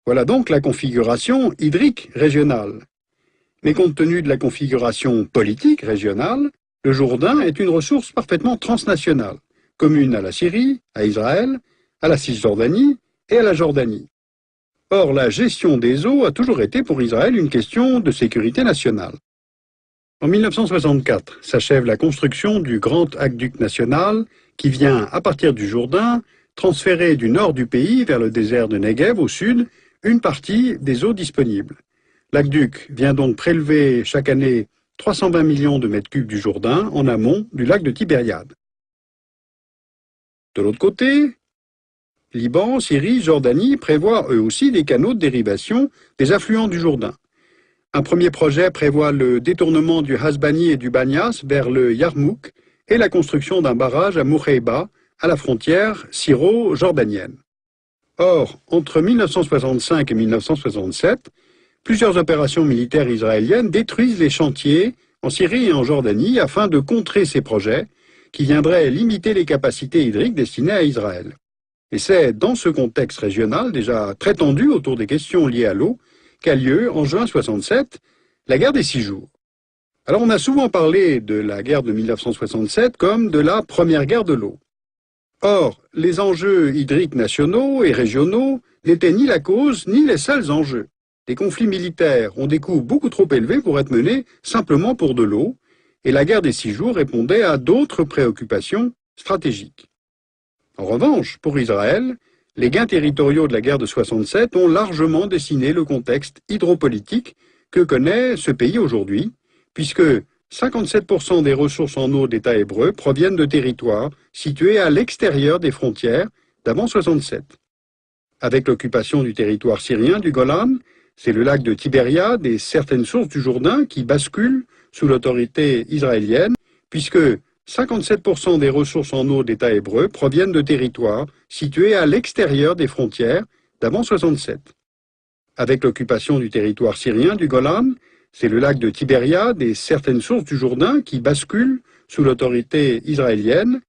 Voilà donc la configuration hydrique régionale. Mais compte tenu de la configuration politique régionale, le Jourdain est une ressource parfaitement transnationale, commune à la Syrie, à Israël, à la Cisjordanie et à la Jordanie. Or, la gestion des eaux a toujours été pour Israël une question de sécurité nationale. En 1964 s'achève la construction du grand aqueduc national qui vient, à partir du Jourdain, transférer du nord du pays vers le désert de Negev au sud une partie des eaux disponibles. L'aqueduc vient donc prélever chaque année 320 millions de mètres cubes du Jourdain en amont du lac de Tibériade. De l'autre côté, Liban, Syrie, Jordanie prévoient eux aussi des canaux de dérivation des affluents du Jourdain. Un premier projet prévoit le détournement du Hasbani et du Banias vers le Yarmouk et la construction d'un barrage à Moukheiba, à la frontière syro-jordanienne. Or, entre 1965 et 1967, plusieurs opérations militaires israéliennes détruisent les chantiers en Syrie et en Jordanie afin de contrer ces projets qui viendraient limiter les capacités hydriques destinées à Israël. Et c'est dans ce contexte régional déjà très tendu autour des questions liées à l'eau qu'a lieu, en juin 67, la guerre des 6 jours. Alors on a souvent parlé de la guerre de 1967 comme de la première guerre de l'eau. Or, les enjeux hydriques nationaux et régionaux n'étaient ni la cause ni les seuls enjeux. Les conflits militaires ont des coûts beaucoup trop élevés pour être menés simplement pour de l'eau, et la guerre des 6 jours répondait à d'autres préoccupations stratégiques. En revanche, pour Israël, les gains territoriaux de la guerre de 67 ont largement dessiné le contexte hydropolitique que connaît ce pays aujourd'hui, puisque 57% des ressources en eau d'État hébreu proviennent de territoires situés à l'extérieur des frontières d'avant 67. Avec l'occupation du territoire syrien du Golan, c'est le lac de Tibériade et certaines sources du Jourdain qui basculent sous l'autorité israélienne, puisque 57% des ressources en eau d'État hébreu proviennent de territoires situés à l'extérieur des frontières d'avant 67. Avec l'occupation du territoire syrien du Golan, c'est le lac de Tibériade et certaines sources du Jourdain qui basculent sous l'autorité israélienne,